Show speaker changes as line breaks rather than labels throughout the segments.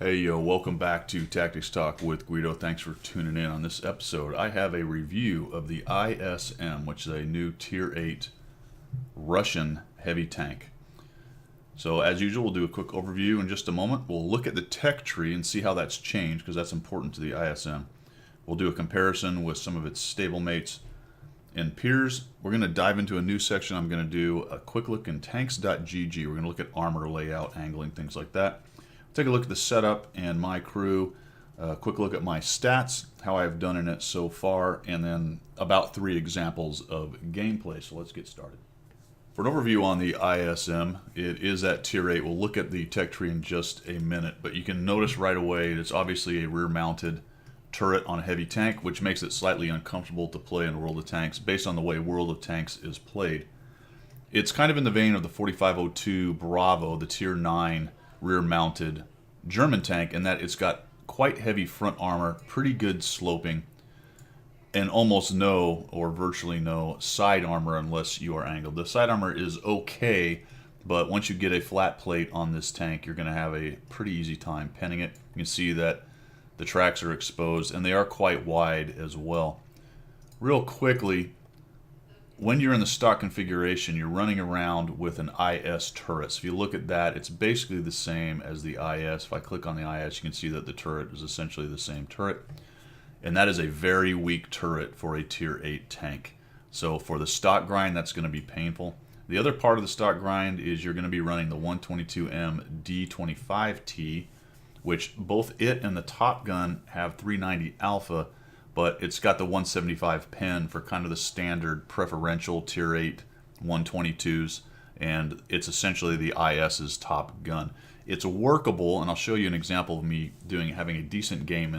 Hey, yo, welcome back to Tactics Talk with Guido. Thanks for tuning in. On this episode, I have a review of the ISM, which is a new Tier 8 Russian heavy tank. So, as usual, we'll do a quick overview in just a moment. We'll look at the tech tree and see how that's changed, because that's important to the ISM. We'll do a comparison with some of its stablemates and peers. We're going to dive into a new section. I'm going to do a quick look in tanks.gg. We're going to look at armor layout, angling, things like that. Take a look at the setup and my crew, a quick look at my stats, how I've done in it so far, and then about 3 examples of gameplay. So let's get started. For an overview on the ISM, it is at Tier 8. We'll look at the tech tree in just a minute, but you can notice right away it's obviously a rear-mounted turret on a heavy tank, which makes it slightly uncomfortable to play in World of Tanks based on the way World of Tanks is played. It's kind of in the vein of the 4502 Bravo, the Tier 9 rear-mounted German tank, in that it's got quite heavy front armor, pretty good sloping, and almost no or virtually no side armor unless you are angled. The side armor is okay, but once you get a flat plate on this tank, you're going to have a pretty easy time penning it. You can see that the tracks are exposed, and they are quite wide as well. Real quickly, when you're in the stock configuration, you're running around with an IS turret. So if you look at that, it's basically the same as the IS. If I click on the IS, you can see that the turret is essentially the same turret. And that is a very weak turret for a Tier 8 tank. So for the stock grind, that's going to be painful. The other part of the stock grind is you're going to be running the 122M D25T, which both it and the Top Gun have 390 alpha, but it's got the 175 pen for kind of the standard preferential Tier 8 122s, and it's essentially the IS's Top Gun. It's workable, and I'll show you an example of me having a decent game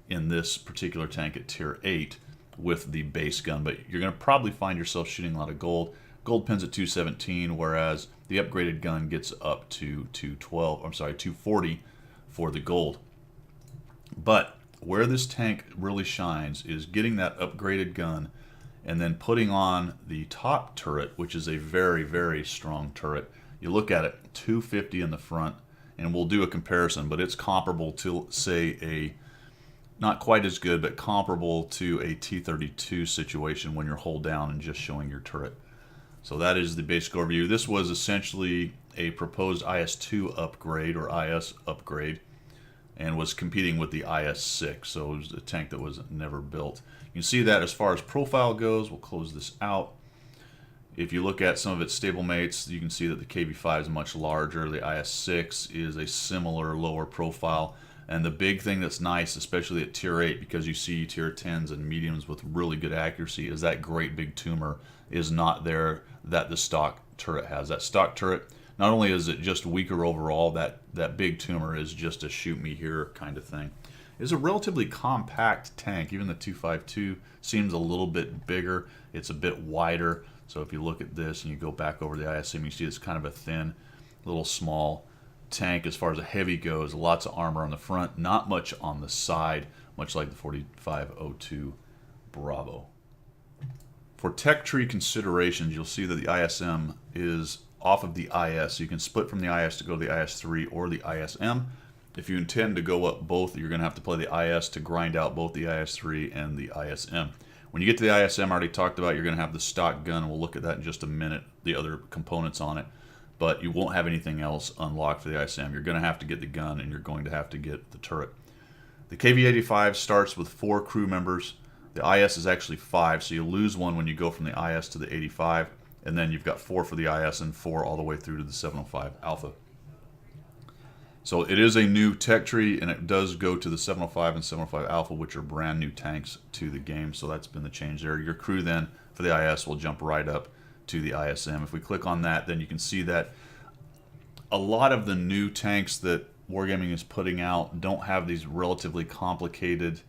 in this particular tank at Tier 8 with the base gun, but you're going to probably find yourself shooting a lot of gold. Gold pins at 217, whereas the upgraded gun gets up to 240 for the gold. But where this tank really shines is getting that upgraded gun and then putting on the top turret, which is a very, very strong turret. You look at it, 250 in the front, and we'll do a comparison, but it's comparable to, say, not quite as good, but comparable to a T-32 situation when you're hull down and just showing your turret. So that is the basic overview. This was essentially a proposed IS-2 upgrade or IS upgrade, and was competing with the IS-6, so it was a tank that was never built. You can see that as far as profile goes. We'll close this out. If you look at some of its stablemates, you can see that the KV-5 is much larger. The IS-6 is a similar lower profile. And the big thing that's nice, especially at Tier 8, because you see Tier 10s and mediums with really good accuracy, is that great big tumor is not there that the stock turret has. That stock turret, not only is it just weaker overall, that big tumor is just a shoot me here kind of thing. It's a relatively compact tank. Even the 252 seems a little bit bigger. It's a bit wider. So if you look at this and you go back over the ISM, you see it's kind of a thin, little small tank as far as a heavy goes. Lots of armor on the front, not much on the side, much like the 4502 Bravo. For tech tree considerations, you'll see that the ISM is off of the IS. You can split from the IS to go to the IS-3 or the ISM. If you intend to go up both, you're going to have to play the IS to grind out both the IS-3 and the ISM. When you get to the ISM, I already talked about, you're going to have the stock gun. We'll look at that in just a minute, the other components on it. But you won't have anything else unlocked for the ISM. You're going to have to get the gun, and you're going to have to get the turret. The KV-85 starts with 4 crew members. The IS is actually 5, so you lose 1 when you go from the IS to the 85. And then you've got 4 for the IS and 4 all the way through to the 705 Alpha. So it is a new tech tree, and it does go to the 705 and 705 Alpha, which are brand new tanks to the game. So that's been the change there. Your crew then for the IS will jump right up to the ISM. If we click on that, then you can see that a lot of the new tanks that Wargaming is putting out don't have these relatively complicated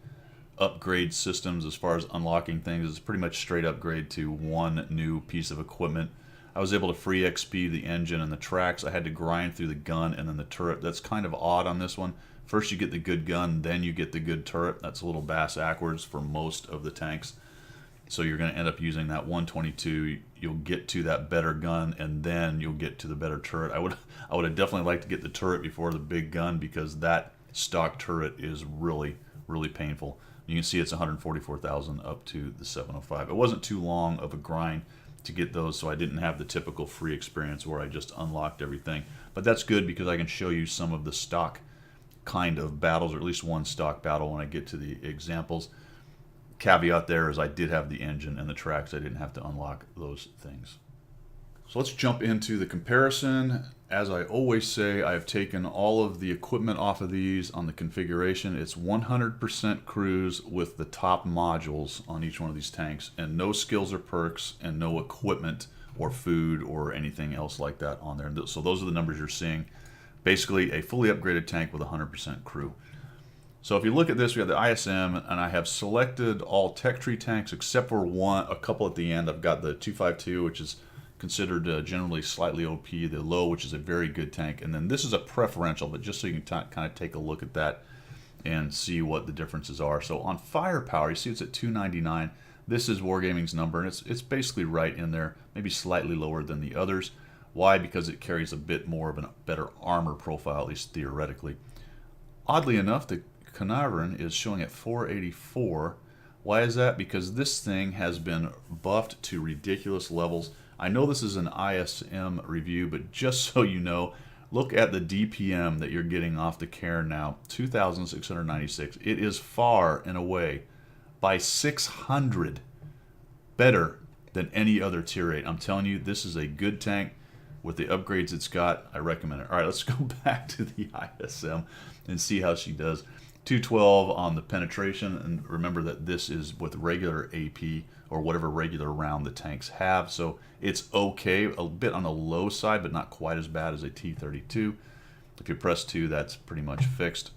upgrade systems as far as unlocking things. It's pretty much straight upgrade to one new piece of equipment. I was able to free XP the engine and the tracks. I had to grind through the gun and then the turret. That's kind of odd on this one. First you get the good gun, then you get the good turret. That's a little bass backwards for most of the tanks. So you're going to end up using that 122. You'll get to that better gun, and then you'll get to the better turret. I would have definitely liked to get the turret before the big gun, because that stock turret is really, really painful. You can see it's 144,000 up to the 705. It wasn't too long of a grind to get those, so I didn't have the typical free experience where I just unlocked everything. But that's good, because I can show you some of the stock kind of battles, or at least one stock battle when I get to the examples. Caveat there is I did have the engine and the tracks. I didn't have to unlock those things. So let's jump into the comparison. As I always say, I have taken all of the equipment off of these on the configuration. It's 100% cruise with the top modules on each one of these tanks, and no skills or perks, and no equipment or food or anything else like that on there. So those are the numbers you're seeing. Basically a fully upgraded tank with 100% crew. So if you look at this, we have the ISM, and I have selected all tech tree tanks except for a couple at the end. I've got the 252, which is considered generally slightly OP, the low, which is a very good tank, and then this is a preferential, but just so you can kind of take a look at that and see what the differences are. So on firepower, you see it's at 299. This is Wargaming's number, and it's basically right in there, maybe slightly lower than the others. Why? Because it carries a bit more of a better armor profile, at least theoretically. Oddly enough, the Canaverin is showing at 484. Why is that? Because this thing has been buffed to ridiculous levels. I know this is an ISM review, but just so you know, look at the DPM that you're getting off the Cairn now, 2,696. It is far and away by 600 better than any other tier 8. I'm telling you, this is a good tank. With the upgrades it's got, I recommend it. All right, let's go back to the ISM and see how she does. 212 on the penetration, and remember that this is with regular AP or whatever regular round the tanks have, so it's okay, a bit on the low side, but not quite as bad as a T-32. If you press 2, that's pretty much fixed.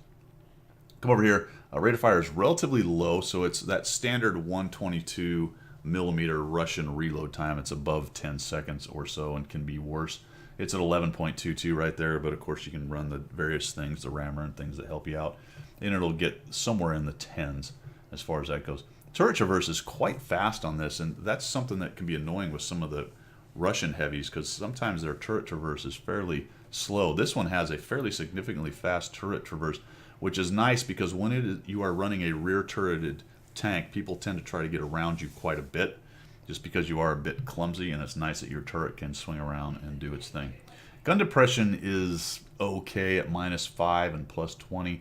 Come over here. Rate of fire is relatively low, so it's that standard 122 millimeter Russian reload time. It's above 10 seconds or so and can be worse. It's at 11.22 right there, but of course you can run the various things, the rammer and things that help you out, and it'll get somewhere in the 10s as far as that goes. Turret traverse is quite fast on this, and that's something that can be annoying with some of the Russian heavies, because sometimes their turret traverse is fairly slow. This one has a fairly significantly fast turret traverse, which is nice because when you are running a rear turreted tank, people tend to try to get around you quite a bit just because you are a bit clumsy, and it's nice that your turret can swing around and do its thing. Gun depression is okay at -5 and +20.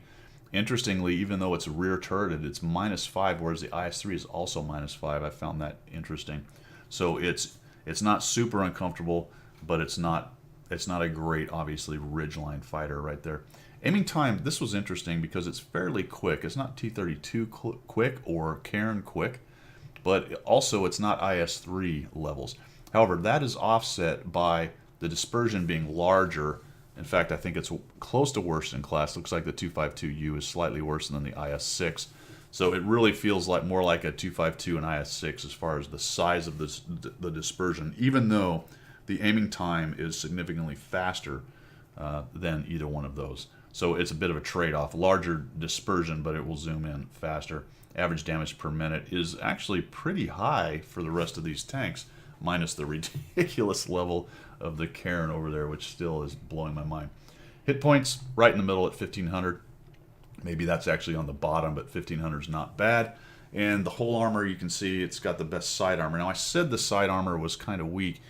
Interestingly, even though it's rear turreted, it's -5, whereas the IS-3 is also -5. I found that interesting. So it's not super uncomfortable, but it's not a great, obviously, ridgeline fighter right there. Aiming time, this was interesting because it's fairly quick. It's not T-32 quick or Cairn quick, but also it's not IS-3 levels. However, that is offset by the dispersion being larger. In fact, I think it's close to worst in class. Looks like the 252U is slightly worse than the IS-6. So it really feels like more like a 252 and IS-6 as far as the size of the dispersion, even though the aiming time is significantly faster than either one of those. So it's a bit of a trade-off. Larger dispersion, but it will zoom in faster. Average damage per minute is actually pretty high for the rest of these tanks, minus the ridiculous level of the Cairn over there, which still is blowing my mind. Hit points right in the middle at 1,500. Maybe that's actually on the bottom, but 1,500 is not bad. And the whole armor, you can see it's got the best side armor. Now, I said the side armor was kind of weak.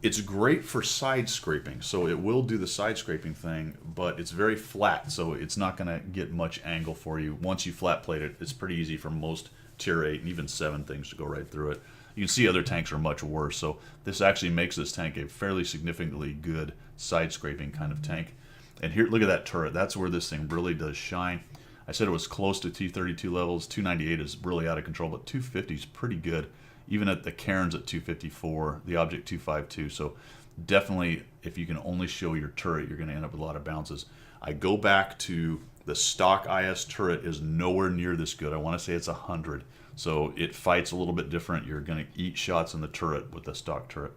It's great for side scraping, so it will do the side scraping thing, but it's very flat, so it's not going to get much angle for you. Once you flat plate it, it's pretty easy for most tier 8 and even 7 things to go right through it. You can see other tanks are much worse, so this actually makes this tank a fairly significantly good side scraping kind of tank. And here, look at that turret. That's where this thing really does shine. I said it was close to T-32 levels. 298 is really out of control, but 250 is pretty good. Even at the Cairns at 254, the Object 252. So definitely, if you can only show your turret, you're going to end up with a lot of bounces. I go back to the stock IS turret is nowhere near this good. I want to say it's 100. So it fights a little bit different. You're going to eat shots in the turret with the stock turret.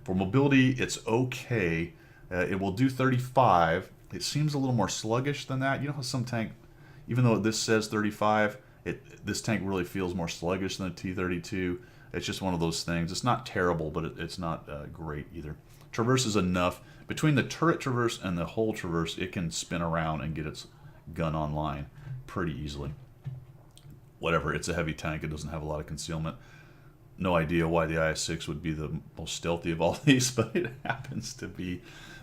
For mobility, it's okay. It will do 35. It seems a little more sluggish than that. You know how some tank, even though this says 35, this tank really feels more sluggish than a T-32. It's just one of those things. It's not terrible, but it's not great either. Traverse is enough. Between the turret traverse and the hull traverse, it can spin around and get its gun online pretty easily. Whatever, it's a heavy tank. It doesn't have a lot of concealment. No idea why the IS-6 would be the most stealthy of all these, but it happens to be.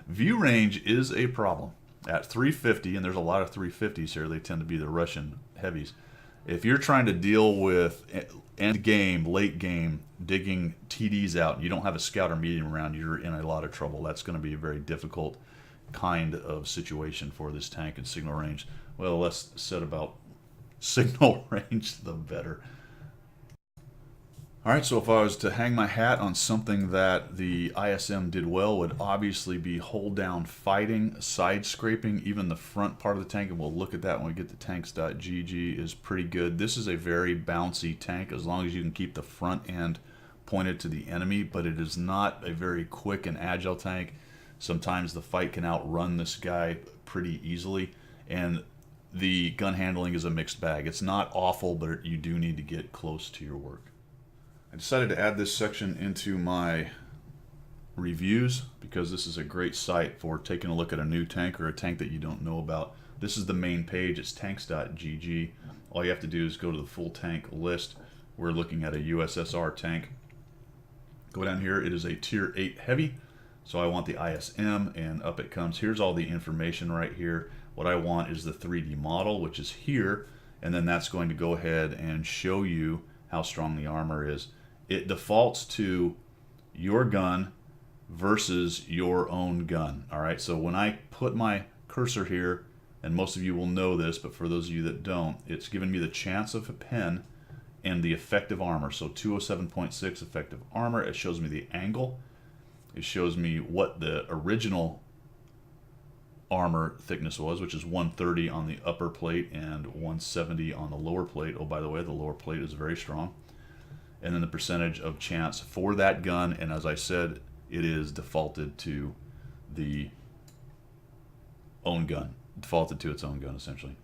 View range is a problem. At 350, and there's a lot of 350s here, they tend to be the Russian heavies. If you're trying to deal with end game, late game, digging TDs out, and you don't have a scout or medium around, you're in a lot of trouble. That's going to be a very difficult kind of situation for this tank and signal range. Well, the less said about signal range, the better. Alright, so if I was to hang my hat on something that the ISM did well, would obviously be hold down fighting, side scraping, even the front part of the tank, and we'll look at that when we get to tanks.gg, is pretty good. This is a very bouncy tank as long as you can keep the front end pointed to the enemy, but it is not a very quick and agile tank. Sometimes the fight can outrun this guy pretty easily, and the gun handling is a mixed bag. It's not awful, but you do need to get close to your work. I decided to add this section into my reviews because this is a great site for taking a look at a new tank or a tank that you don't know about. This is the main page. It's tanks.gg. All you have to do is go to the full tank list. We're looking at a USSR tank. Go down here. It is a tier 8 heavy. So I want the ISM, and up it comes. Here's all the information right here. What I want is the 3D model, which is here, and then that's going to go ahead and show you how strong the armor is. It defaults to your gun versus your own gun. All right, so when I put my cursor here, and most of you will know this, but for those of you that don't, it's giving me the chance of a pen and the effective armor. So 207.6 effective armor. It shows me the angle. It shows me what the original armor thickness was, which is 130 on the upper plate and 170 on the lower plate. Oh, by the way, the lower plate is very strong. And then the percentage of chance for that gun, and as I said, it is defaulted to the own gun, defaulted to its own gun essentially.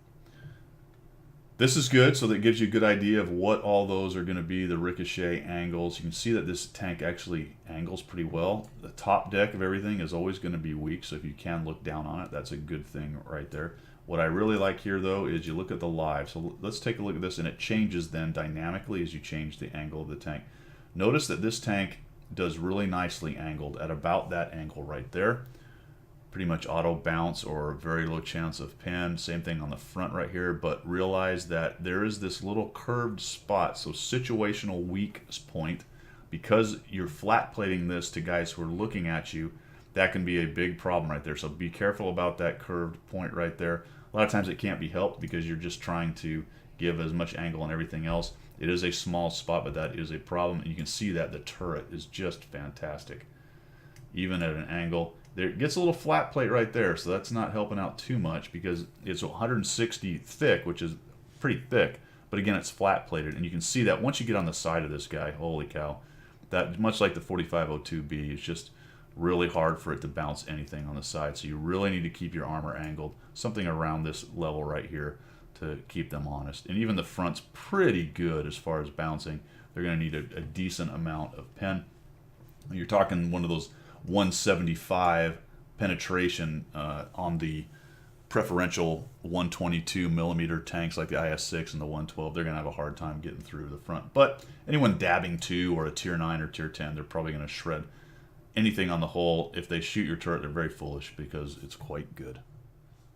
This is good, so that it gives you a good idea of what all those are going to be, the ricochet angles. You can see that this tank actually angles pretty well. The top deck of everything is always going to be weak, so if you can look down on it, that's a good thing right there. What I really like here, though, is you look at the live. So let's take a look at this, and it changes then dynamically as you change the angle of the tank. Notice that this tank does really nicely angled at about that angle right there. Pretty much auto bounce or very low chance of pin. Same thing on the front right here, but realize that there is this little curved spot, so situational weak point. Because you're flat plating this to guys who are looking at you, that can be a big problem right there. So be careful about that curved point right there. A lot of times it can't be helped because you're just trying to give as much angle and everything else. It is a small spot, but that is a problem. And you can see that the turret is just fantastic. Even at an angle, there it gets a little flat plate right there, so that's not helping out too much because it's 160 thick, which is pretty thick. But again, it's flat plated, and you can see that once you get on the side of this guy, holy cow, that much like the 4502B, it's just really hard for it to bounce anything on the side. So you really need to keep your armor angled, something around this level right here to keep them honest. And even the front's pretty good as far as bouncing. They're going to need a decent amount of pen. You're talking one of those 175 penetration on the preferential 122 millimeter tanks like the IS-6 and the 112. They're going to have a hard time getting through the front. But anyone dabbing 2 or a tier 9 or tier 10, they're probably going to shred anything on the whole. If they shoot your turret, they're very foolish because it's quite good.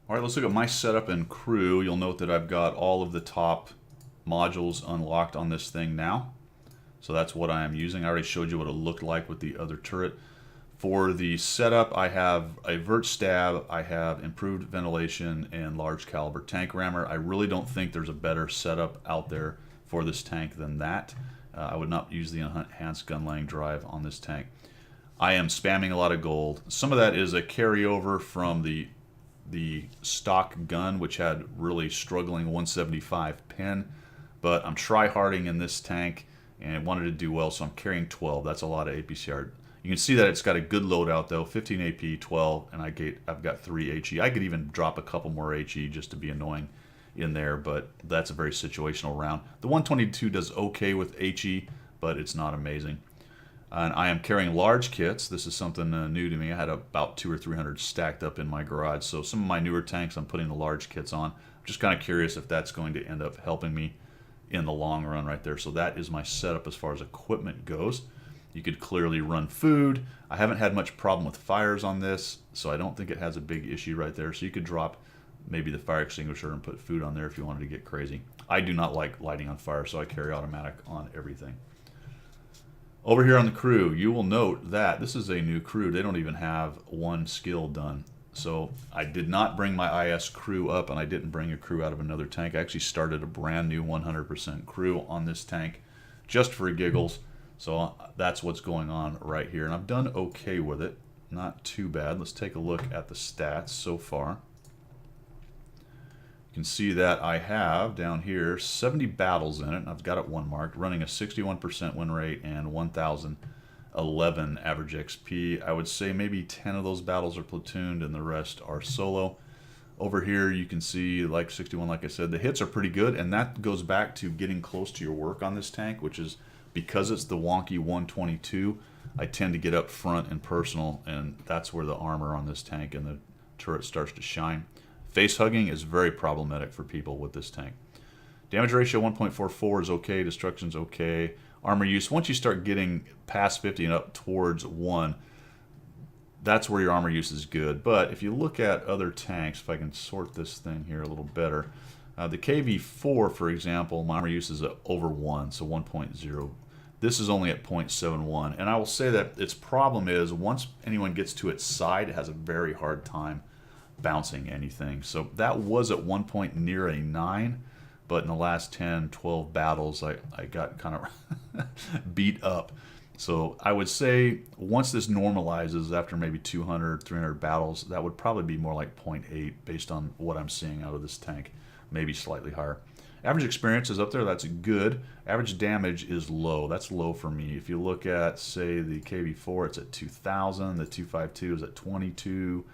All right, let's look at my setup and crew. You'll note that I've got all of the top modules unlocked on this thing now. So that's what I am using. I already showed you what it looked like with the other turret. For the setup, I have a vert stab, I have improved ventilation, and large caliber tank rammer. I really don't think there's a better setup out there for this tank than that. I would not use the enhanced gun laying drive on this tank. I am spamming a lot of gold. Some of that is a carryover from the stock gun, which had really struggling 175 pin, but I'm try-harding in this tank and wanted to do well, so I'm carrying 12. That's a lot of APCR. You can see that it's got a good loadout though, 15 AP, 12, and I've got 3 HE. I could even drop a couple more HE just to be annoying in there, but that's a very situational round. The 122 does okay with HE, but it's not amazing. And I am carrying large kits. This is something new to me. I had about 200 or 300 stacked up in my garage. So some of my newer tanks, I'm putting the large kits on. I'm just kind of curious if that's going to end up helping me in the long run right there. So that is my setup as far as equipment goes. You could clearly run food. I haven't had much problem with fires on this, so I don't think it has a big issue right there. So you could drop maybe the fire extinguisher and put food on there if you wanted to get crazy. I do not like lighting on fire, so I carry automatic on everything. Over here on the crew, you will note that this is a new crew. They don't even have one skill done. So I did not bring my IS crew up, and I didn't bring a crew out of another tank. I actually started a brand new 100% crew on this tank just for giggles. So that's what's going on right here. And I've done okay with it. Not too bad. Let's take a look at the stats so far. You can see that I have down here 70 battles in it, and I've got it one marked, running a 61% win rate and 1,011 average XP. I would say maybe 10 of those battles are platooned and the rest are solo. Over here you can see like 61, like I said, the hits are pretty good, and that goes back to getting close to your work on this tank, which is because it's the wonky 122, I tend to get up front and personal, and that's where the armor on this tank and the turret starts to shine. Face hugging is very problematic for people with this tank. Damage ratio 1.44 is okay, destruction's okay. Armor use, once you start getting past 50 and up towards 1, that's where your armor use is good. But if you look at other tanks, if I can sort this thing here a little better, the KV-4, for example, my armor use is over 1, so 1.0. This is only at 0.71. And I will say that its problem is once anyone gets to its side, it has a very hard time bouncing anything. So that was at one point near a 9, but in the last 10, 12 battles, I got kind of beat up. So I would say once this normalizes after maybe 200, 300 battles, that would probably be more like 0.8 based on what I'm seeing out of this tank, maybe slightly higher. Average experience is up there, that's good. Average damage is low, that's low for me. If you look at, say, the KV-4, it's at 2,000, the 252 is at 22,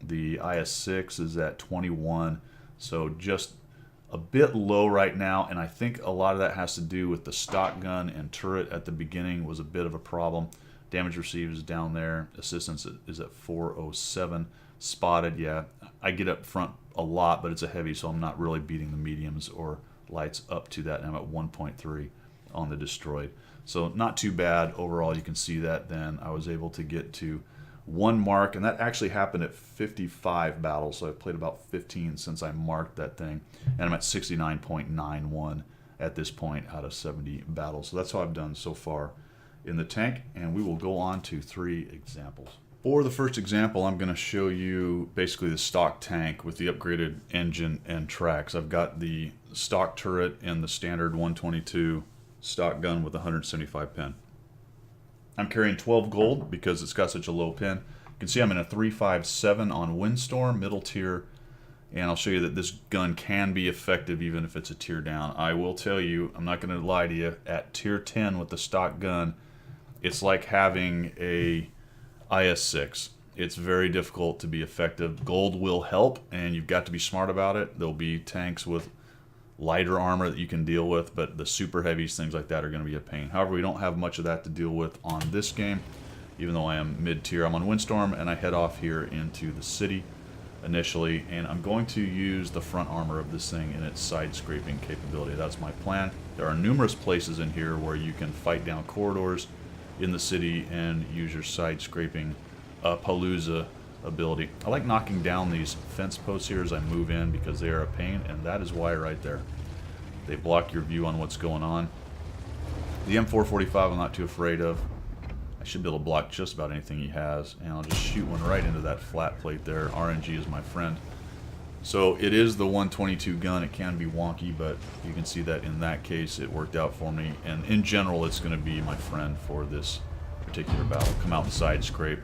the IS-6 is at 21, so just a bit low right now, and I think a lot of that has to do with the stock gun and turret at the beginning was a bit of a problem. Damage received is down there, assistance is at 407, spotted, yeah, I get up front a lot, but it's a heavy, so I'm not really beating the mediums or lights up to that, and I'm at 1.3 on the destroyed. So not too bad overall. You can see that then I was able to get to 1 mark, and that actually happened at 55 battles, so I've played about 15 since I marked that thing, and I'm at 69.91 at this point out of 70 battles. So that's how I've done so far in the tank, and we will go on to 3 examples. For the first example, I'm going to show you basically the stock tank with the upgraded engine and tracks. I've got the stock turret and the standard 122 stock gun with 175 pin. I'm carrying 12 gold because it's got such a low pin. You can see I'm in a 357 on Windstorm, middle tier, and I'll show you that this gun can be effective even if it's a tier down. I will tell you, I'm not going to lie to you, at tier 10 with the stock gun, it's like having a IS-6. It's very difficult to be effective. Gold will help, and you've got to be smart about it. There'll be tanks with lighter armor that you can deal with, but the super heavies, things like that, are going to be a pain. However, we don't have much of that to deal with on this game, even though I am mid-tier. I'm on Windstorm, and I head off here into the city initially, and I'm going to use the front armor of this thing and its side scraping capability. That's my plan. There are numerous places in here where you can fight down corridors in the city and use your side scraping Palooza ability. I like knocking down these fence posts here as I move in because they are a pain, and that is why right there. They block your view on what's going on. The M445 I'm not too afraid of. I should be able to block just about anything he has, and I'll just shoot one right into that flat plate there. RNG is my friend. So it is the 122 gun. It can be wonky, but you can see that in that case it worked out for me, and in general it's going to be my friend for this particular battle. Come out and side scrape,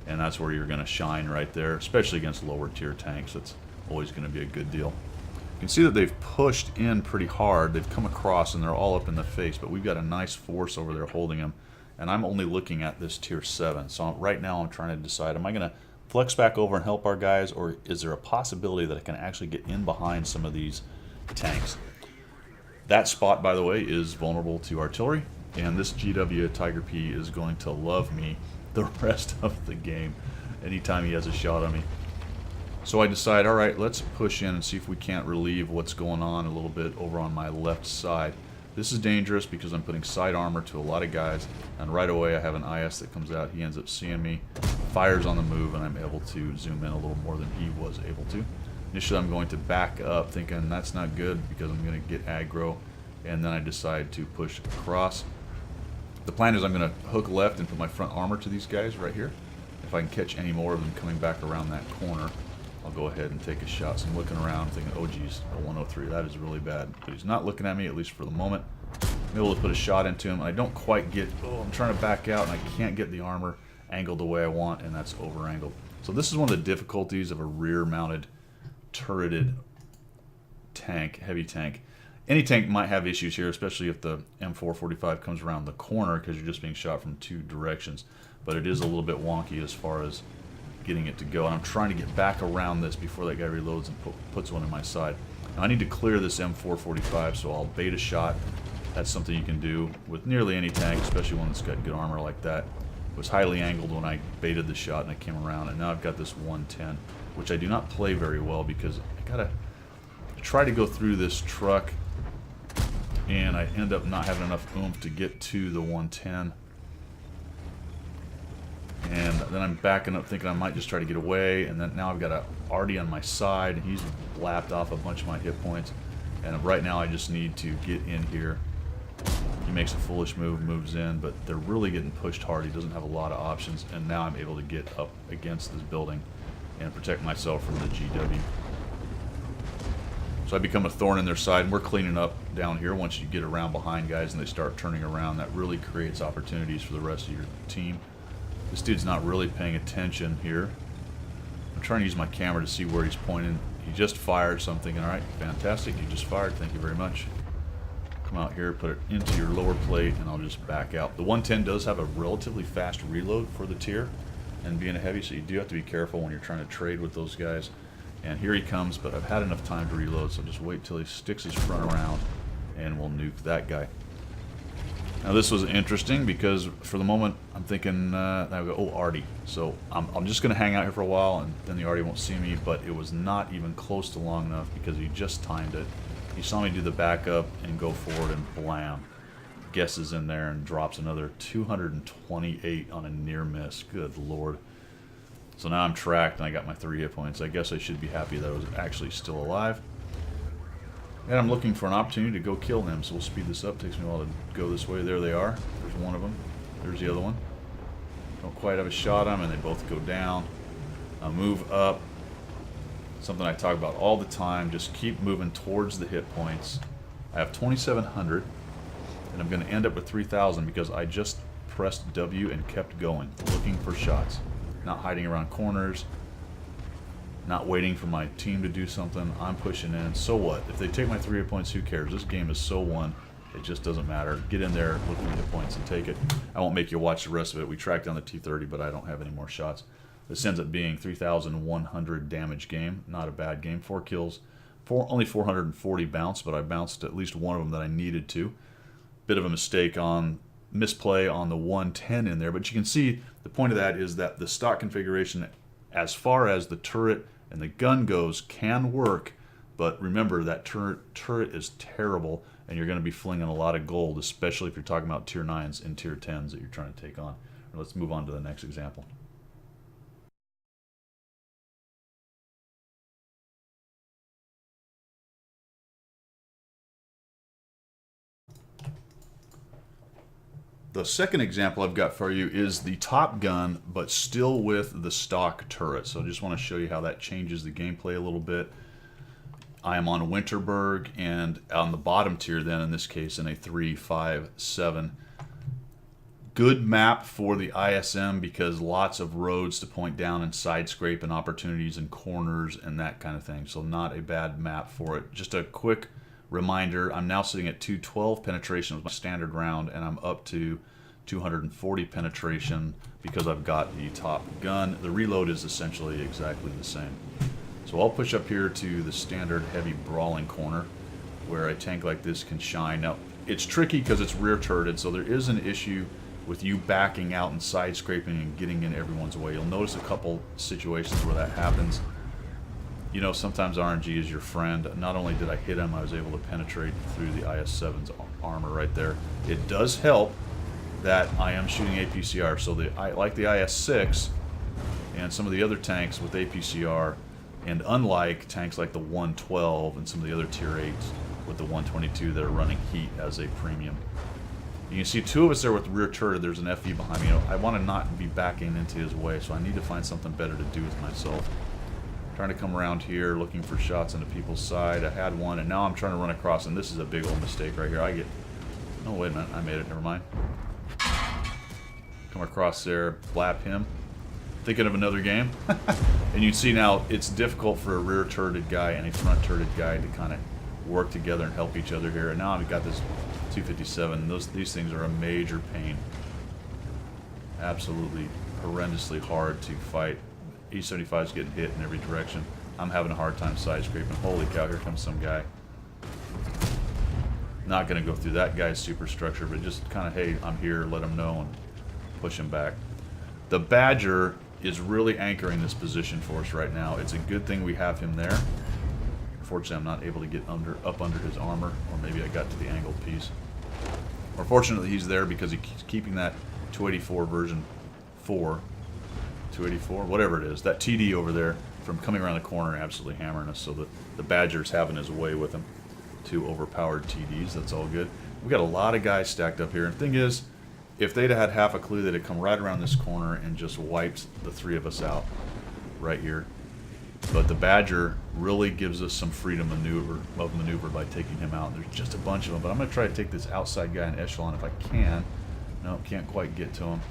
and that's where you're going to shine right there, especially against lower tier tanks. It's always going to be a good deal. You can see that they've pushed in pretty hard. They've come across and they're all up in the face, but we've got a nice force over there holding them, and I'm only looking at this tier 7. So right now I'm trying to decide, am I going to flex back over and help our guys, or is there a possibility that I can actually get in behind some of these tanks? That spot, by the way, is vulnerable to artillery, and this GW Tiger P is going to love me the rest of the game anytime he has a shot on me. So I decide, all right, let's push in and see if we can't relieve what's going on a little bit over on my left side. This is dangerous because I'm putting side armor to a lot of guys, and right away I have an IS that comes out. He ends up seeing me, fires on the move, and I'm able to zoom in a little more than he was able to. Initially I'm going to back up thinking that's not good because I'm going to get aggro, and then I decide to push across. The plan is I'm going to hook left and put my front armor to these guys right here. If I can catch any more of them coming back around that corner, I'll go ahead and take a shot. So I'm looking around thinking, oh geez, a 103, that is really bad. But he's not looking at me, at least for the moment. I'm able to put a shot into him. I don't quite get, I'm trying to back out and I can't get the armor angled the way I want, and that's over angled. So this is one of the difficulties of a rear mounted turreted tank, heavy tank. Any tank might have issues here, especially if the M445 comes around the corner because you're just being shot from two directions. But it is a little bit wonky as far as getting it to go, and I'm trying to get back around this before that guy reloads and puts one in my side. Now I need to clear this M445, so I'll bait a shot. That's something you can do with nearly any tank, especially one that's got good armor like that. It was highly angled when I baited the shot and I came around, and now I've got this 110, which I do not play very well because I gotta try to go through this truck, and I end up not having enough oomph to get to the 110. And then I'm backing up thinking I might just try to get away, and then now I've got a Artie on my side, and he's lapped off a bunch of my hit points. And right now I just need to get in here. He makes a foolish move, moves in, but they're really getting pushed hard. He doesn't have a lot of options, and now I'm able to get up against this building and protect myself from the GW. So I become a thorn in their side, and we're cleaning up down here. Once you get around behind guys and they start turning around, that really creates opportunities for the rest of your team. This dude's not really paying attention here. I'm trying to use my camera to see where he's pointing. He just fired something. All right, fantastic. You just fired. Thank you very much. Come out here, put it into your lower plate, and I'll just back out. The 110 does have a relatively fast reload for the tier, and being a heavy, so you do have to be careful when you're trying to trade with those guys. And here he comes, but I've had enough time to reload, so just wait till he sticks his front around, and we'll nuke that guy. Now this was interesting because for the moment I'm thinking, I go, oh, Artie. So I'm just going to hang out here for a while, and then the Artie won't see me, but it was not even close to long enough because he just timed it. He saw me do the backup and go forward, and blam, guesses in there and drops another 228 on a near miss. Good Lord. So now I'm tracked and I got my 3 hit points. I guess I should be happy that I was actually still alive. And I'm looking for an opportunity to go kill him, so we'll speed this up. Takes me a while to go this way. There they are. There's one of them. There's the other one. Don't quite have a shot on them, and they both go down. I'll move up. Something I talk about all the time. Just keep moving towards the hit points. I have 2,700, and I'm going to end up with 3,000 because I just pressed W and kept going, looking for shots. Not hiding around corners. Not waiting for my team to do something. I'm pushing in. So what? If they take my 3 hit points, who cares? This game is so won. It just doesn't matter. Get in there, look for the hit points, and take it. I won't make you watch the rest of it. We tracked down the T-30, but I don't have any more shots. This ends up being 3,100 damage game. Not a bad game. 4 kills. Only 440 bounce, but I bounced at least one of them that I needed to. Bit of a mistake on misplay on the 110 in there, but you can see the point of that is that the stock configuration, as far as the turret and the gun goes, can work, but remember that turret is terrible, and you're going to be flinging a lot of gold, especially if you're talking about tier 9s and tier 10s that you're trying to take on. Let's move on to the next example. The second example I've got for you is the Top Gun, but still with the stock turret. So I just want to show you how that changes the gameplay a little bit. I am on Winterberg, and on the bottom tier then, in this case, in a 3, 5, 7. Good map for the ISM because lots of roads to point down and side scrape and opportunities and corners and that kind of thing. So not a bad map for it. Just a quick reminder, I'm now sitting at 212 penetration with my standard round, and I'm up to 240 penetration because I've got the Top Gun. The reload is essentially exactly the same. So I'll push up here to the standard heavy brawling corner where a tank like this can shine. Now, it's tricky because it's rear turreted, so there is an issue with you backing out and side scraping and getting in everyone's way. You'll notice a couple situations where that happens. You know, sometimes RNG is your friend. Not only did I hit him, I was able to penetrate through the IS-7's armor right there. It does help that I am shooting APCR, so like the IS-6 and some of the other tanks with APCR, and unlike tanks like the 112 and some of the other tier 8s with the 122 that are running heat as a premium. You can see two of us there with the rear turret. There's an FE behind me. You know, I want to not be backing into his way, so I need to find something better to do with myself. Trying to come around here, looking for shots into people's side. I had one, and now I'm trying to run across, and this is a big old mistake right here. I get... Oh, wait a minute. I made it. Never mind. Come across there, blap him. Thinking of another game. And you see now, it's difficult for a rear turreted guy and a front turreted guy to kind of work together and help each other here. And now I've got this 257. These things are a major pain. Absolutely horrendously hard to fight. E75 is getting hit in every direction. I'm having a hard time side scraping. Holy cow, here comes some guy. Not going to go through that guy's superstructure, but just kind of, hey, I'm here, let him know, and push him back. The Badger is really anchoring this position for us right now. It's a good thing we have him there. Unfortunately, I'm not able to get up under his armor, or maybe I got to the angled piece. Or fortunately, he's there because he's keeping that 284 version 4. 284, whatever it is, that TD over there from coming around the corner absolutely hammering us, so the Badger's having his way with him. Two overpowered TDs, that's all good. We've got a lot of guys stacked up here, and the thing is, if they'd had half a clue, they'd have come right around this corner and just wiped the three of us out right here. But the Badger really gives us some freedom of maneuver by taking him out. There's just a bunch of them, but I'm going to try to take this outside guy in echelon if I can. No, can't quite get to him.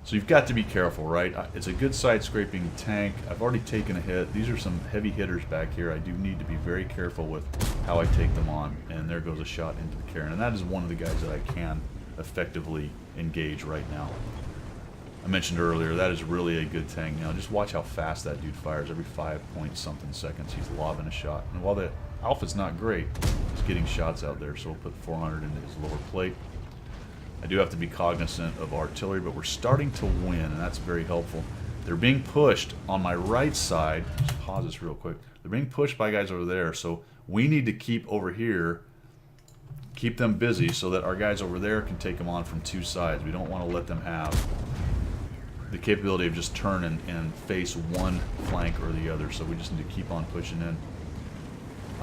So you've got to be careful, right? It's a good side-scraping tank. I've already taken a hit. These are some heavy hitters back here. I do need to be very careful with how I take them on. And there goes a shot into the Karen. And that is one of the guys that I can effectively engage right now. I mentioned earlier, that is really a good tank. Now, just watch how fast that dude fires. Every 5-point-something seconds, he's lobbing a shot. And while the alpha's not great, he's getting shots out there. So we'll put 400 into his lower plate. I do have to be cognizant of artillery, but we're starting to win, and that's very helpful. They're being pushed on my right side. Just pause this real quick. They're being pushed by guys over there, so we need to keep over here, keep them busy so that our guys over there can take them on from two sides. We don't want to let them have the capability of just turn and face one flank or the other, so we just need to keep on pushing in.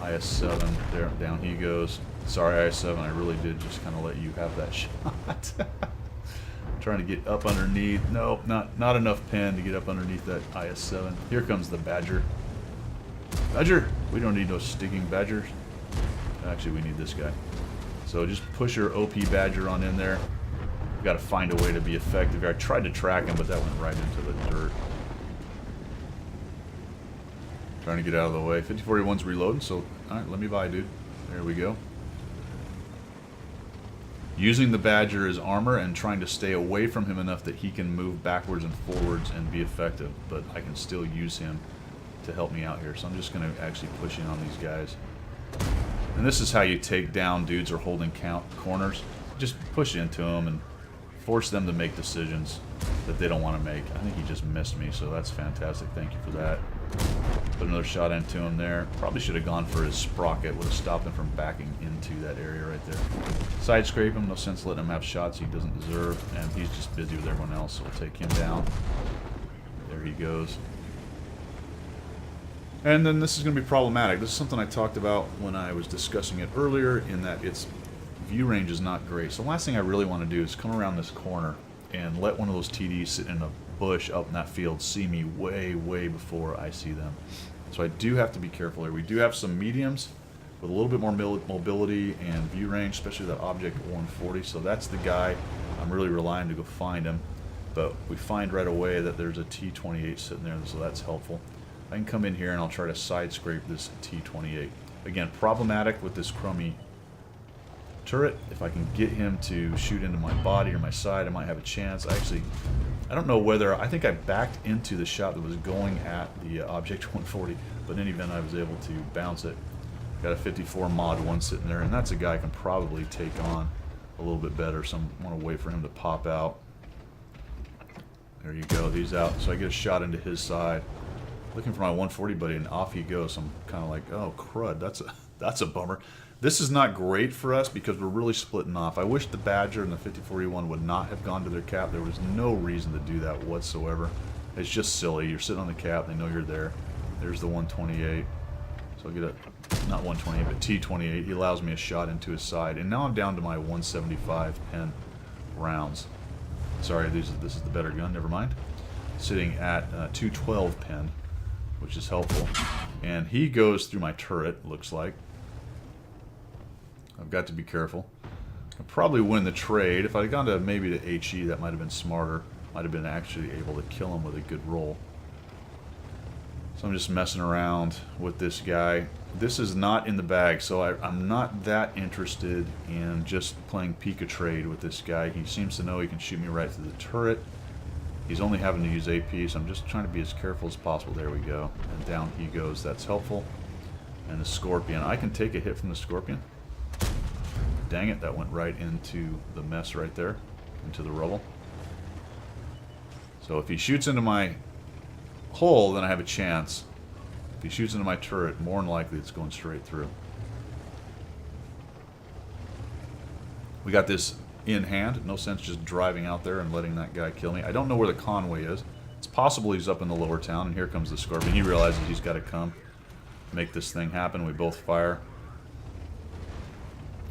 IS-7, there, down he goes. Sorry, IS-7, I really did just kind of let you have that shot. Trying to get up underneath. Nope, not enough pen to get up underneath that IS-7. Here comes the Badger. Badger! We don't need no sticking Badgers. Actually, we need this guy. So just push your OP Badger on in there. We've got to find a way to be effective here. I tried to track him, but that went right into the dirt. Trying to get out of the way. 5041's reloading, so alright, let me by, dude. There we go. Using the Badger as armor and trying to stay away from him enough that he can move backwards and forwards and be effective, but I can still use him to help me out here. So I'm just going to actually push in on these guys. And this is how you take down dudes who are holding corners. Just push into them and force them to make decisions that they don't want to make. I think he just missed me, so that's fantastic. Thank you for that. Put another shot into him there. Probably should have gone for his sprocket. Would have stopped him from backing into that area right there. Side scrape him. No sense letting him have shots he doesn't deserve. And he's just busy with everyone else, so we'll take him down. There he goes. And then this is going to be problematic. This is something I talked about when I was discussing it earlier, in that its view range is not great. So the last thing I really want to do is come around this corner and let one of those TDs sit in a bush up in that field see me way before I see them. So I do have to be careful here. We do have some mediums with a little bit more mobility and view range, especially that Object 140. So that's the guy I'm really relying to go find him. But we find right away that there's a T-28 sitting there, so that's helpful. I can come in here and I'll try to side scrape this T-28. Again, problematic with this Crummy turret. If I can get him to shoot into my body or my side, I might have a chance. I don't know whether, I think I backed into the shot that was going at the Object 140, but in any event I was able to bounce it. Got a 54 mod 1 sitting there, and that's a guy I can probably take on a little bit better, so I want to wait for him to pop out. There you go, he's out, so I get a shot into his side. Looking for my 140 buddy, and off he goes. I'm kind of like, oh crud, that's a bummer. This is not great for us because we're really splitting off. I wish the Badger and the 5041 would not have gone to their cap. There was no reason to do that whatsoever. It's just silly. You're sitting on the cap, they know you're there. There's the 128. So I'll get a, not 128, but T28. He allows me a shot into his side. And now I'm down to my 175 pen rounds. Sorry, this is the better gun, never mind. Sitting at 212 pen, which is helpful. And he goes through my turret, looks like. I've got to be careful. I'll probably win the trade. If I had gone to maybe to HE, that might have been smarter. Might have been actually able to kill him with a good roll. So I'm just messing around with this guy. This is not in the bag, so I'm not that interested in just playing Pika trade with this guy. He seems to know he can shoot me right through the turret. He's only having to use AP, so I'm just trying to be as careful as possible. There we go. And down he goes. That's helpful. And the Scorpion. I can take a hit from the Scorpion. Dang it, that went right into the mess right there. Into the rubble. So if he shoots into my hole, then I have a chance. If he shoots into my turret, more than likely it's going straight through. We got this in hand. No sense just driving out there and letting that guy kill me. I don't know where the Conway is. It's possible he's up in the lower town, and here comes the Scorpion. He realizes he's got to come make this thing happen. We both fire.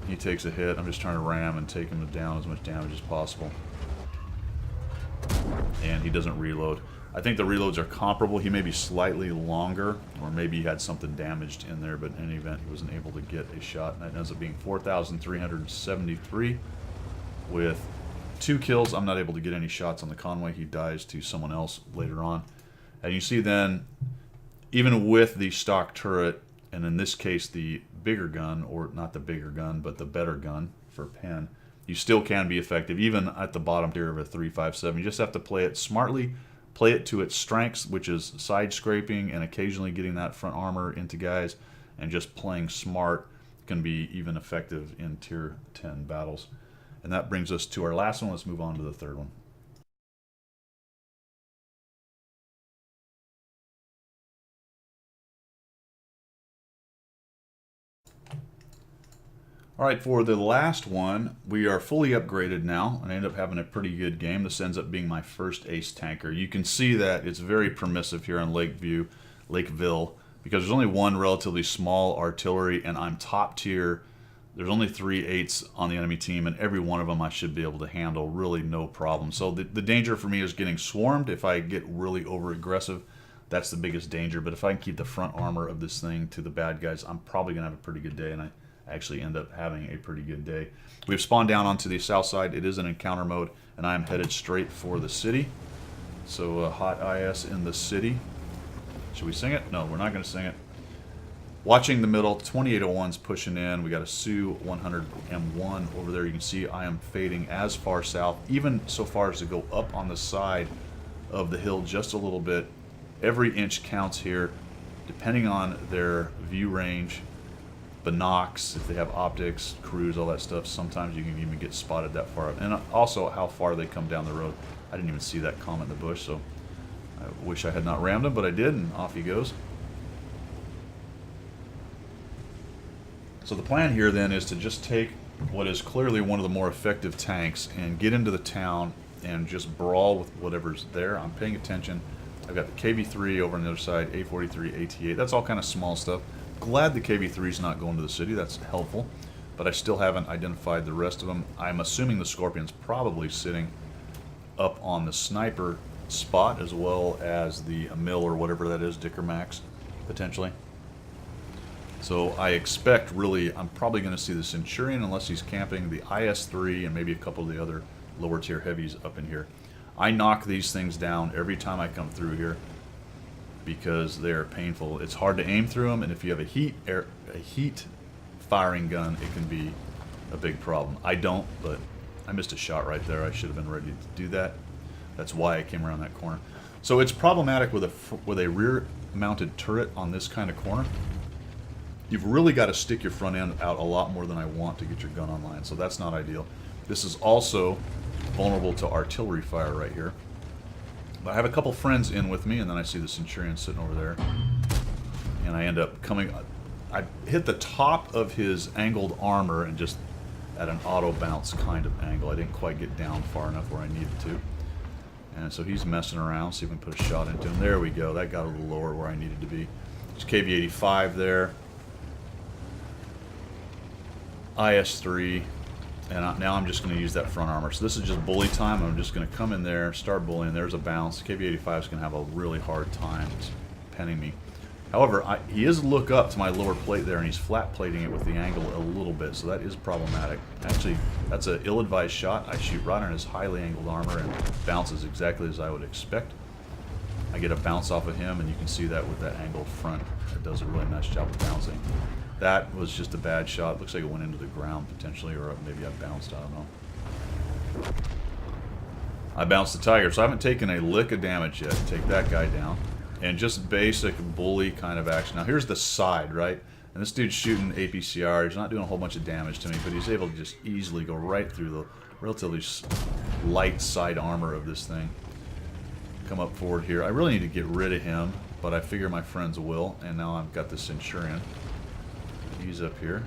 He takes a hit. I'm just trying to ram and take him down as much damage as possible. And he doesn't reload. I think the reloads are comparable. He may be slightly longer, or maybe he had something damaged in there, but in any event, he wasn't able to get a shot. And that ends up being 4,373 with 2 kills. I'm not able to get any shots on the Conway. He dies to someone else later on. And you see then, even with the stock turret, and in this case the bigger gun, or not the bigger gun, but the better gun for pen, you still can be effective, even at the bottom tier of a 3.57. You just have to play it smartly, play it to its strengths, which is side scraping and occasionally getting that front armor into guys, and just playing smart can be even effective in tier 10 battles. And that brings us to our last one. Let's move on to the third one. Alright, for the last one, we are fully upgraded now, and I end up having a pretty good game. This ends up being my first ace tanker. You can see that it's very permissive here on Lakeville, because there's only one relatively small artillery, and I'm top tier. There's only 3 8s on the enemy team, and every one of them I should be able to handle, really no problem. So the danger for me is getting swarmed. If I get really over-aggressive, that's the biggest danger. But if I can keep the front armor of this thing to the bad guys, I'm probably going to have a pretty good day, and I actually end up having a pretty good day. We've spawned down onto the south side. It is an encounter mode, and I'm headed straight for the city. So hot IS in the city. Should we sing it? No, we're not going to sing it. Watching the middle, 2801's pushing in. We got a Su 100 M1 over there. You can see I am fading as far south, even so far as to go up on the side of the hill just a little bit. Every inch counts here, depending on their view range. Binocs, if they have optics, cruise, all that stuff. Sometimes you can even get spotted that far up. And also how far they come down the road. I didn't even see that comment in the bush, so I wish I had not rammed him, but I did, and off he goes. So the plan here then is to just take what is clearly one of the more effective tanks and get into the town and just brawl with whatever's there. I'm paying attention. I've got the KV-3 over on the other side, A43, AT-8. That's all kind of small stuff. Glad the KV-3 is not going to the city. That's helpful. But I still haven't identified the rest of them. I'm assuming the Scorpion's probably sitting up on the sniper spot, as well as the mill or whatever that is, Dicker Max, potentially. So I expect, really, I'm probably going to see the Centurion unless he's camping, the IS-3, and maybe a couple of the other lower tier heavies up in here. I knock these things down every time I come through here, because they're painful. It's hard to aim through them, and if you have a heat firing gun, it can be a big problem. I don't, but I missed a shot right there. I should have been ready to do that. That's why I came around that corner. So it's problematic with a rear-mounted turret on this kind of corner, you've really got to stick your front end out a lot more than I want to get your gun online, so that's not ideal. This is also vulnerable to artillery fire right here. But I have a couple friends in with me, and then I see the Centurion sitting over there. And I end up coming... I hit the top of his angled armor and just at an auto bounce kind of angle. I didn't quite get down far enough where I needed to. And so he's messing around. See if we can put a shot into him. There we go. That got a little lower where I needed to be. There's KV-85 there. IS-3. And now I'm just going to use that front armor. So this is just bully time. I'm just going to come in there, start bullying. There's a bounce. KV-85 is going to have a really hard time penning me. However, he is look up to my lower plate there, and he's flat plating it with the angle a little bit, so that is problematic. Actually, that's an ill-advised shot. I shoot right on his highly angled armor and bounces exactly as I would expect. I get a bounce off of him, and you can see that with that angled front. It does a really nice job of bouncing. That was just a bad shot. It looks like it went into the ground potentially, or maybe I bounced, I don't know. I bounced the Tiger, so I haven't taken a lick of damage yet. Take that guy down. And just basic bully kind of action. Now here's the side, right? And this dude's shooting APCR. He's not doing a whole bunch of damage to me, but he's able to just easily go right through the relatively light side armor of this thing. Come up forward here. I really need to get rid of him, but I figure my friends will. And now I've got the Centurion. He's up here.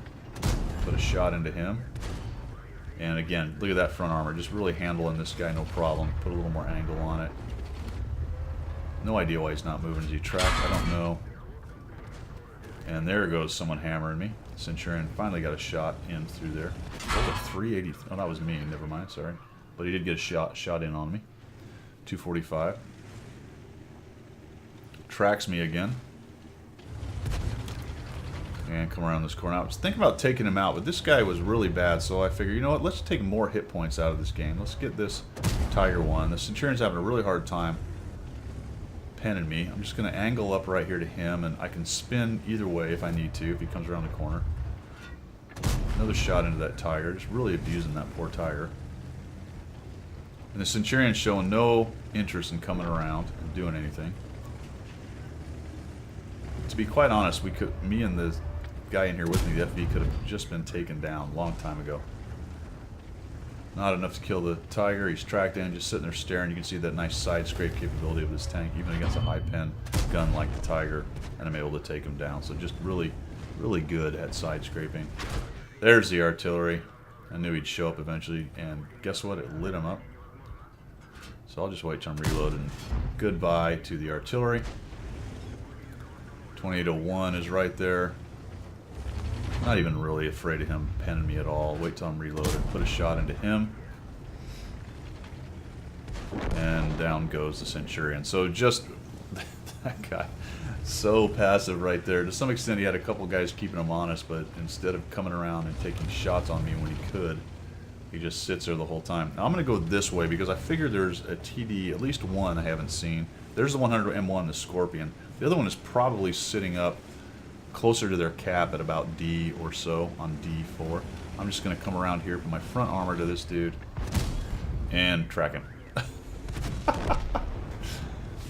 Put a shot into him. And again, look at that front armor. Just really handling this guy no problem. Put a little more angle on it. No idea why he's not moving. Is he trapped? I don't know. And there goes someone hammering me. Centurion finally got a shot in through there. That was a 380. Oh, that was me. Never mind. Sorry. But he did get a shot in on me. 245. Tracks me again. And come around this corner. I was thinking about taking him out, but this guy was really bad, so I figured, you know what, let's take more hit points out of this game. Let's get this Tiger 1. The Centurion's having a really hard time penning me. I'm just going to angle up right here to him, and I can spin either way if I need to, if he comes around the corner. Another shot into that Tiger, just really abusing that poor Tiger. And the Centurion's showing no interest in coming around and doing anything. To be quite honest, me and the guy in here with me, the FV, could have just been taken down a long time ago. Not enough to kill the Tiger. He's tracked in, just sitting there staring. You can see that nice side scrape capability of this tank, even against a high pen gun like the Tiger, and I'm able to take him down. So just really, really good at side scraping. There's the artillery. I knew he'd show up eventually, and guess what? It lit him up. So I'll just wait till I'm reloading. Goodbye to the artillery. 2801 is right there. Not even really afraid of him penning me at all. Wait till I'm reloaded. Put a shot into him. And down goes the Centurion. So just that guy, so passive right there. To some extent he had a couple guys keeping him honest, but instead of coming around and taking shots on me when he could, he just sits there the whole time. Now I'm going to go this way because I figure there's a TD, at least one I haven't seen. There's the 100 M1, the Scorpion. The other one is probably sitting up closer to their cap at about D or so on D4. I'm just going to come around here, put my front armor to this dude, and track him.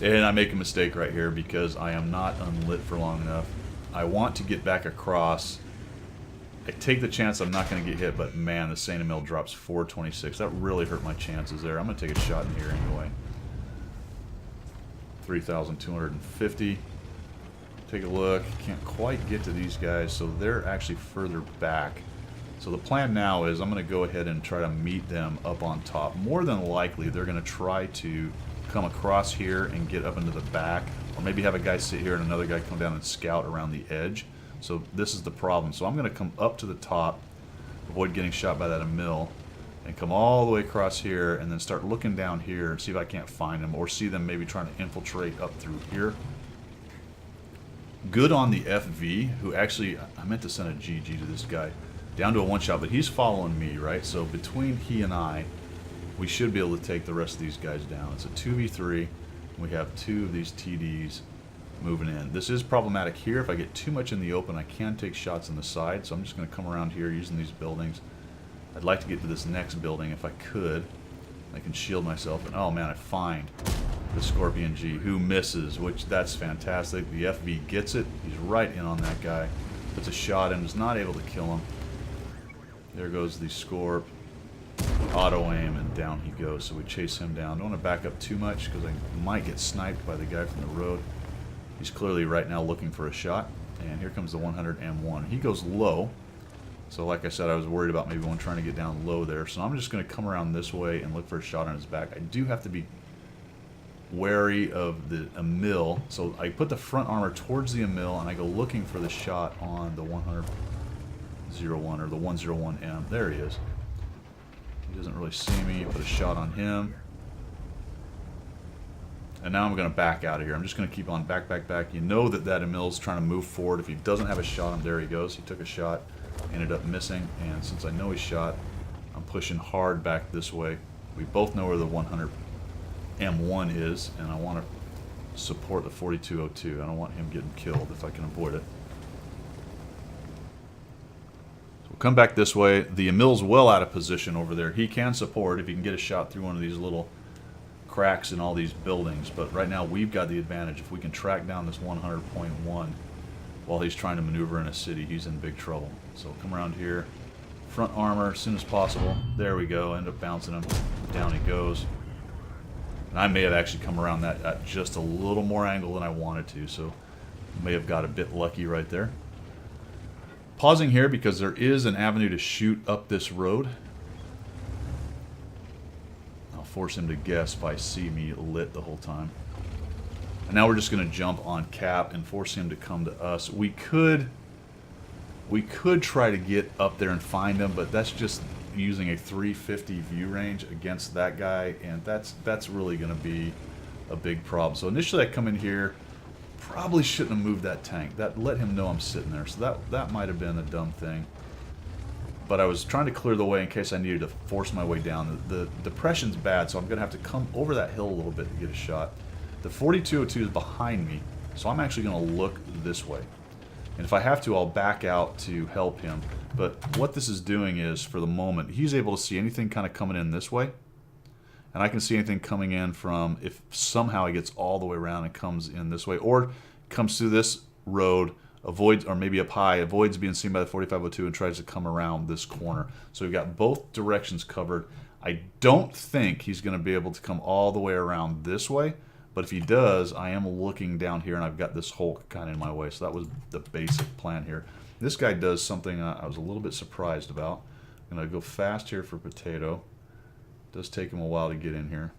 And I make a mistake right here because I am not unlit for long enough. I want to get back across. I take the chance I'm not going to get hit, but man, the Saint Emil drops 426. That really hurt my chances there. I'm going to take a shot in here anyway. 3,250. Take a look. Can't quite get to these guys, so they're actually further back. So the plan now is I'm going to go ahead and try to meet them up on top. More than likely, they're going to try to come across here and get up into the back, or maybe have a guy sit here and another guy come down and scout around the edge. So this is the problem. So I'm going to come up to the top, avoid getting shot by that Emil, and come all the way across here, and then start looking down here and see if I can't find them, or see them maybe trying to infiltrate up through here. Good on the FV, who actually, I meant to send a GG to this guy, down to a one-shot, but he's following me, right? So between he and I, we should be able to take the rest of these guys down. It's a 2v3. We have two of these TDs moving in. This is problematic here. If I get too much in the open, I can take shots on the side, so I'm just going to come around here using these buildings. I'd like to get to this next building if I could. I can shield myself, and oh man, I find the Scorpion G, who misses, which that's fantastic. The FV gets it. He's right in on that guy. puts a shot in, is not able to kill him. There goes the Scorp. Auto aim, and down he goes. So we chase him down. Don't want to back up too much because I might get sniped by the guy from the road. He's clearly right now looking for a shot. And here comes the 100 M1. He goes low. So like I said, I was worried about maybe one trying to get down low there. So I'm just going to come around this way and look for a shot on his back. I do have to be wary of a mill. So I put the front armor towards the mill and I go looking for the shot on the 101 or the 101M. There he is. He doesn't really see me. Put a shot on him. And now I'm going to back out of here. I'm just going to keep on back. You know that Emil's trying to move forward. If he doesn't have a shot on him, there he goes. He took a shot, ended up missing. And since I know he's shot, I'm pushing hard back this way. We both know where the 100 M1 is, and I want to support the 4202. I don't want him getting killed if I can avoid it. We'll come back this way. The Emil's well out of position over there. He can support if he can get a shot through one of these little cracks in all these buildings, but right now we've got the advantage. If we can track down this 100.1 while he's trying to maneuver in a city, he's in big trouble. So come around here, front armor as soon as possible. There we go. End up bouncing him. Down he goes. And I may have actually come around that at just a little more angle than I wanted to, so may have got a bit lucky right there. Pausing here because there is an avenue to shoot up this road. I'll force him to guess if I see me lit the whole time. And now we're just going to jump on Cap and force him to come to us. We could try to get up there and find him, but that's just using a 350 view range against that guy, and that's really going to be a big problem. So initially I come in here. Probably shouldn't have moved that tank. That let him know I'm sitting there. So that might have been a dumb thing. But I was trying to clear the way in case I needed to force my way down. The depression's bad, so I'm going to have to come over that hill a little bit to get a shot. The 4202 is behind me, so I'm actually going to look this way. And if I have to, I'll back out to help him. But what this is doing is, for the moment, he's able to see anything kind of coming in this way. And I can see anything coming in from, if somehow he gets all the way around and comes in this way, or comes through this road, avoids, or maybe up high, avoids being seen by the 4502 and tries to come around this corner. So we've got both directions covered. I don't think he's going to be able to come all the way around this way, but if he does, I am looking down here and I've got this Hulk kind of in my way. So that was the basic plan here. This guy does something I was a little bit surprised about. I'm going to go fast here for Potato. Does take him a while to get in here.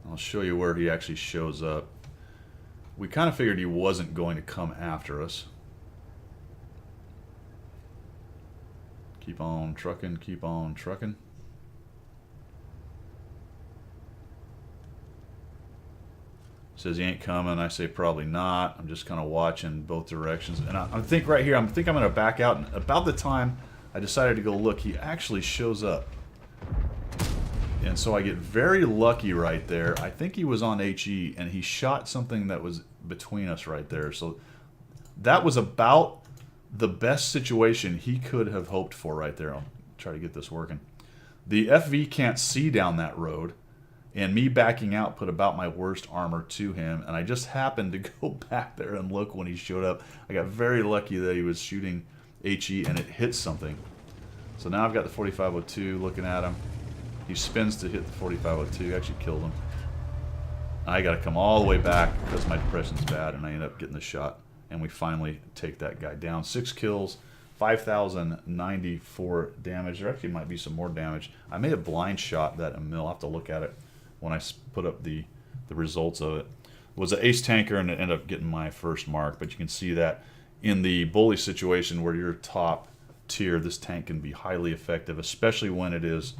I'll show you where he actually shows up. We kind of figured he wasn't going to come after us. Keep on trucking, keep on trucking. Says he ain't coming. I say probably not. I'm just kind of watching both directions. And I think right here, I think I'm going to back out. And about the time I decided to go look, he actually shows up. And so I get very lucky right there. I think he was on HE, and he shot something that was between us right there. So that was about the best situation he could have hoped for right there. I'll try to get this working. The FV can't see down that road, and me backing out put about my worst armor to him, and I just happened to go back there and look when he showed up. I got very lucky that he was shooting HE and it hit something. So now I've got the 4502 looking at him. He spins to hit the 4502, actually killed him. I got to come all the way back because my depression's bad, and I end up getting the shot. And we finally take that guy down. 6 kills, 5,094 damage. There actually might be some more damage. I may have blind shot that Emil. I'll have to look at it when I put up the results of it. It was an ace tanker, and it ended up getting my first mark. But you can see that in the bully situation where you're top tier, this tank can be highly effective, especially when it is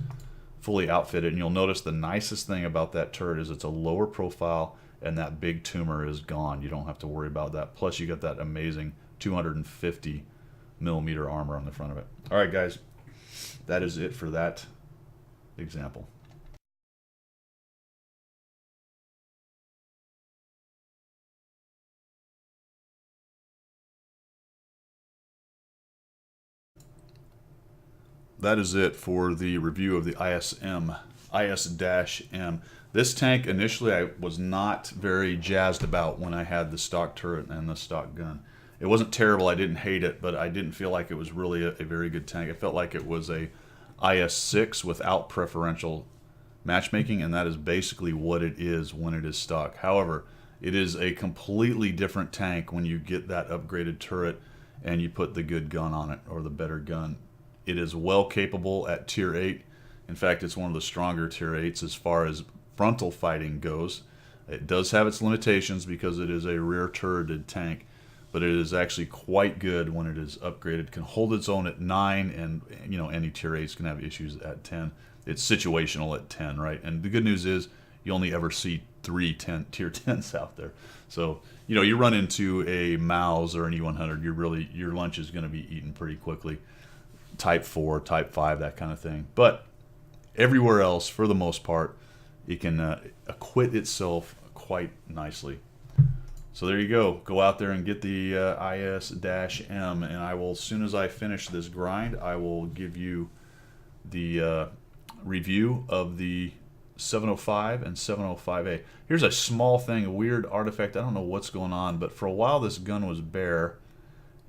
fully outfitted. And you'll notice the nicest thing about that turret is it's a lower profile, and that big tumor is gone. You don't have to worry about that. Plus you got that amazing 250 millimeter armor on the front of it. All right, guys, that is it for that example. That is it for the review of the IS-M. This tank initially I was not very jazzed about when I had the stock turret and the stock gun. It wasn't terrible, I didn't hate it, but I didn't feel like it was really a very good tank. It felt like it was a IS-6 without preferential matchmaking, and that is basically what it is when it is stock. However, it is a completely different tank when you get that upgraded turret and you put the good gun on it, or the better gun. It is well capable at tier 8. In fact, it's one of the stronger tier 8s as far as frontal fighting goes. It does have its limitations because it is a rear turreted tank, but it is actually quite good when it is upgraded. It can hold its own at 9, and you know, any tier 8s can have issues at 10. It's situational at 10, right? And the good news is you only ever see 3 tier 10s out there. So, you know, you run into a Mouse or an E100, your lunch is going to be eaten pretty quickly. Type 4, Type 5, that kind of thing. But everywhere else, for the most part, it can acquit itself quite nicely. So there you go. Go out there and get the IS-M, and I will, as soon as I finish this grind, I will give you the review of the 705 and 705A. Here's a small thing, a weird artifact. I don't know what's going on, but for a while this gun was bare,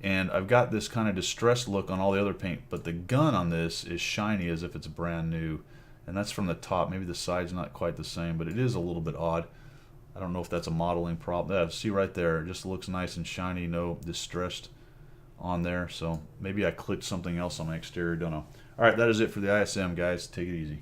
and I've got this kind of distressed look on all the other paint, but the gun on this is shiny as if it's brand new, and that's from the top. Maybe the side's not quite the same, but it is a little bit odd. I don't know if that's a modeling problem. See right there, it just looks nice and shiny, no distressed on there. So maybe I clicked something else on my exterior, don't know. All right, that is it for the IS-M, guys. Take it easy.